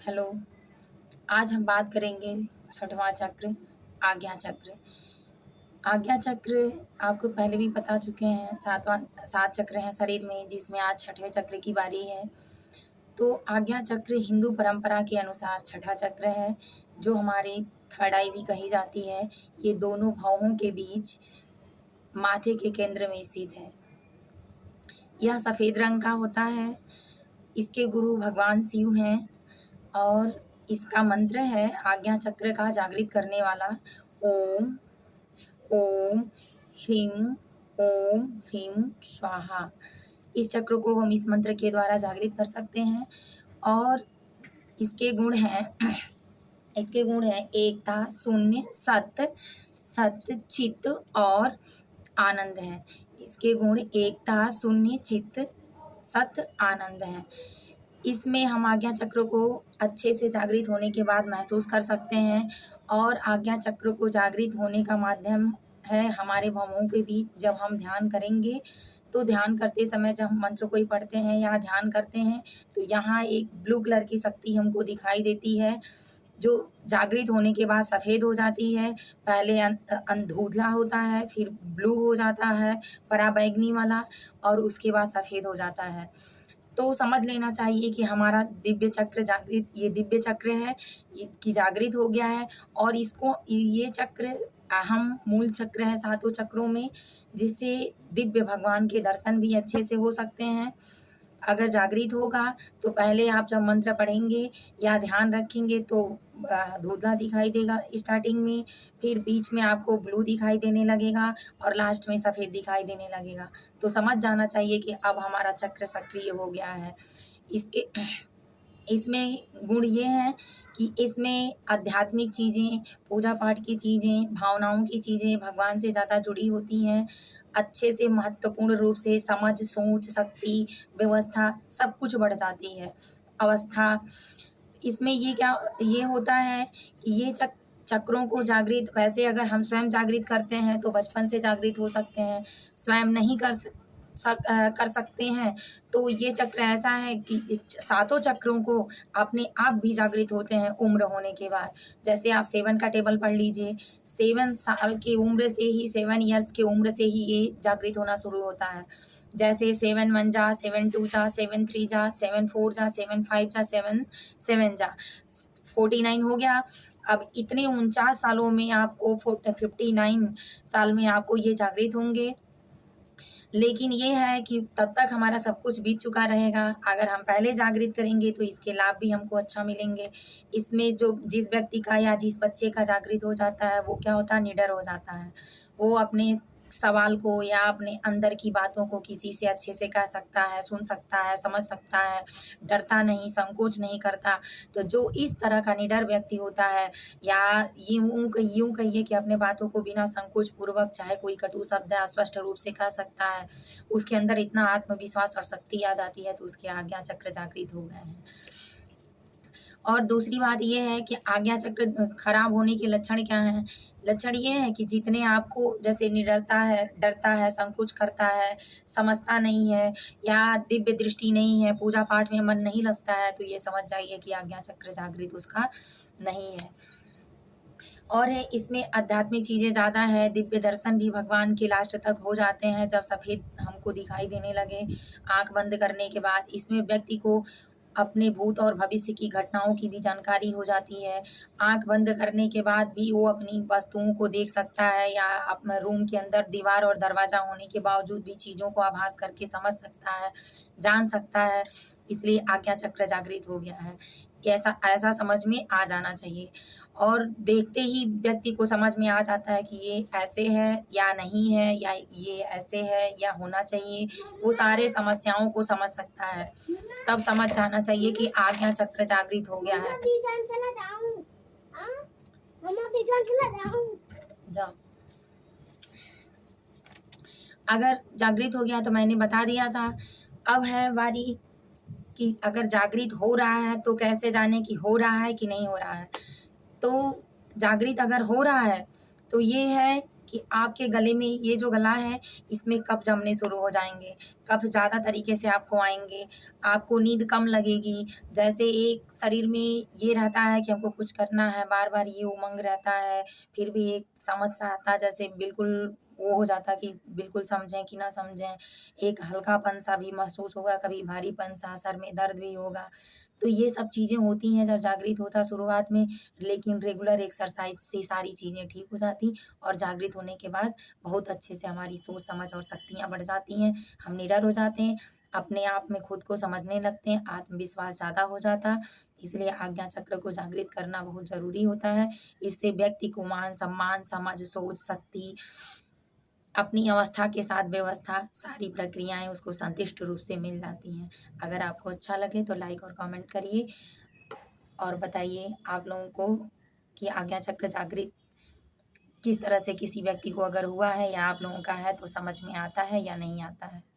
Hello. आज हम बात करेंगे छठवां चक्र, आज्ञा चक्र। आज्ञा चक्र आपको पहले भी बता चुके हैं। 7 चक्र हैं शरीर में, जिसमें आज छठवें चक्र की बारी है। तो आज्ञा चक्र हिंदू परंपरा के अनुसार छठा चक्र है, जो हमारी थर्ड आई भी कही जाती है। ये दोनों भौहों के बीच माथे के केंद्र में स्थित है। यह सफ़ेद रंग का होता है। इसके गुरु भगवान शिव हैं और इसका मंत्र है आज्ञा चक्र का जागृत करने वाला ओम ओम ह्रीं ओम ह्रीं स्वाहा। इस चक्र को हम इस मंत्र के द्वारा जागृत कर सकते हैं। और इसके गुण हैं एकता, शून्य, सत्य, सत्य, चित्त और आनंद है। इसके गुण एकता, शून्य, चित्त, सत्य, आनंद है। इसमें हम आज्ञा चक्र को अच्छे से जागृत होने के बाद महसूस कर सकते हैं। और आज्ञा चक्र को जागृत होने का माध्यम है हमारे भौहों के बीच। जब हम ध्यान करेंगे तो ध्यान करते समय जब हम मंत्र कोई पढ़ते हैं या ध्यान करते हैं तो यहाँ एक ब्लू कलर की शक्ति हमको दिखाई देती है, जो जागृत होने के बाद सफ़ेद हो जाती है। पहले धुंधला होता है, फिर ब्लू हो जाता है पराबैंगनी वाला, और उसके बाद सफ़ेद हो जाता है। तो समझ लेना चाहिए कि हमारा दिव्य चक्र जागृत, ये दिव्य चक्र है, ये कि जागृत हो गया है। और इसको ये चक्र अहम मूल चक्र है 7 चक्रों में, जिससे दिव्य भगवान के दर्शन भी अच्छे से हो सकते हैं। अगर जागृत होगा तो पहले आप जब मंत्र पढ़ेंगे या ध्यान रखेंगे तो धुंधला दिखाई देगा स्टार्टिंग में, फिर बीच में आपको ब्लू दिखाई देने लगेगा और लास्ट में सफ़ेद दिखाई देने लगेगा। तो समझ जाना चाहिए कि अब हमारा चक्र सक्रिय हो गया है। इसके इसमें गुण ये हैं कि इसमें आध्यात्मिक चीज़ें, पूजा पाठ की चीज़ें, भावनाओं की चीज़ें भगवान से ज़्यादा जुड़ी होती हैं। अच्छे से महत्वपूर्ण रूप से समझ, सोच, शक्ति, व्यवस्था सब कुछ बढ़ जाती है। अवस्था इसमें ये होता है कि ये चक्रों को जागृत, वैसे अगर हम स्वयं जागृत करते हैं तो बचपन से जागृत हो सकते हैं। स्वयं नहीं कर सकते हैं तो ये चक्र ऐसा है कि 7 चक्रों को अपने आप भी जागृत होते हैं उम्र होने के बाद। जैसे आप 7 का टेबल पढ़ लीजिए, 7 साल की उम्र से ही, 7 ईयर्स की उम्र से ही ये जागृत होना शुरू होता है। जैसे 7 1 जा, 7 2 जा, 7 3 जा, 7 4 जा, 7 5 जा, 7 7 जा, 49 हो गया। अब इतने 49 सालों में आपको 59 साल में आपको ये जागृत होंगे। लेकिन ये है कि तब तक हमारा सब कुछ बीत चुका रहेगा। अगर हम पहले जागृत करेंगे तो इसके लाभ भी हमको अच्छा मिलेंगे। इसमें जो जिस व्यक्ति का या जिस बच्चे का जागृत हो जाता है वो क्या होता है, निडर हो जाता है। वो अपने सवाल को या अपने अंदर की बातों को किसी से अच्छे से कह सकता है, सुन सकता है, समझ सकता है, डरता नहीं, संकोच नहीं करता। तो जो इस तरह का निडर व्यक्ति होता है, या यूँ कहिए कि अपने बातों को बिना संकोच पूर्वक, चाहे कोई कटु शब्द स्पष्ट रूप से कह सकता है, उसके अंदर इतना आत्मविश्वास और शक्ति आ जाती है तो उसके आज्ञा चक्र जागृत हो गए हैं। और दूसरी बात ये है कि आज्ञा चक्र खराब होने के लक्षण क्या हैं? लक्षण ये है कि जितने आपको जैसे निडरता है, डरता है, संकोच करता है, समझता नहीं है या दिव्य दृष्टि नहीं है, पूजा पाठ में मन नहीं लगता है, तो ये समझ जाइए कि आज्ञा चक्र जागृत उसका नहीं है। और है इसमें आध्यात्मिक चीज़ें ज़्यादा है। दिव्य दर्शन भी भगवान के लास्ट तक हो जाते हैं जब सफ़ेद हमको दिखाई देने लगे आँख बंद करने के बाद। इसमें व्यक्ति को अपने भूत और भविष्य की घटनाओं की भी जानकारी हो जाती है। आँख बंद करने के बाद भी वो अपनी वस्तुओं को देख सकता है, या अपने रूम के अंदर दीवार और दरवाज़ा होने के बावजूद भी चीज़ों को आभास करके समझ सकता है, जान सकता है। इसलिए आज्ञा चक्र जागृत हो गया है। ऐसा ऐसा समझ में आ जाना चाहिए। और देखते ही व्यक्ति को समझ में आ जाता है कि ये ऐसे है या नहीं है, या ये ऐसे है या होना चाहिए। वो सारे समस्याओं को समझ सकता है। तब समझ जाना चाहिए कि आज्ञा चक्र जागृत हो गया है। जाओ। अगर जागृत हो गया तो मैंने बता दिया था। अब है बारी कि अगर जागृत हो रहा है तो कैसे जाने कि हो रहा है कि नहीं हो रहा है। तो जागृत अगर हो रहा है तो ये है कि आपके गले में ये जो गला है इसमें कफ जमने शुरू हो जाएँगे, कफ ज़्यादा तरीके से आपको आएँगे, आपको नींद कम लगेगी। जैसे एक शरीर में ये रहता है कि हमको कुछ करना है, बार-बार ये उमंग रहता है, फिर भी एक समझ-सा आता है जैसे बिल्कुल वो हो जाता है कि बिल्कुल समझें कि ना समझें। एक हल्कापन-सा भी महसूस होगा, कभी भारीपन-सा, सर में दर्द भी होगा। तो ये सब चीज़ें होती हैं जब जागृत होता है शुरुआत में, लेकिन रेगुलर एक्सरसाइज़ से सारी चीज़ें ठीक हो जाती और जागृत होने के बाद बहुत अच्छे से हमारी सोच समझ और शक्तियाँ बढ़ जाती हैं। हम निडर हो जाते हैं, अपने आप में खुद को समझने लगते हैं, आत्मविश्वास ज़्यादा हो जाता है। इसलिए आज्ञा चक्र को जागृत करना बहुत ज़रूरी होता है। इससे व्यक्ति को मान-सम्मान, समझ, सोच, शक्ति, अपनी अवस्था के साथ व्यवस्था, सारी प्रक्रियाएँ उसको संतुष्ट रूप से मिल जाती हैं। अगर आपको अच्छा लगे तो लाइक और कमेंट करिए और बताइए आप लोगों को कि आज्ञा चक्र जागृत किस तरह से किसी व्यक्ति को अगर हुआ है या आप लोगों का है तो समझ में आता है या नहीं आता है।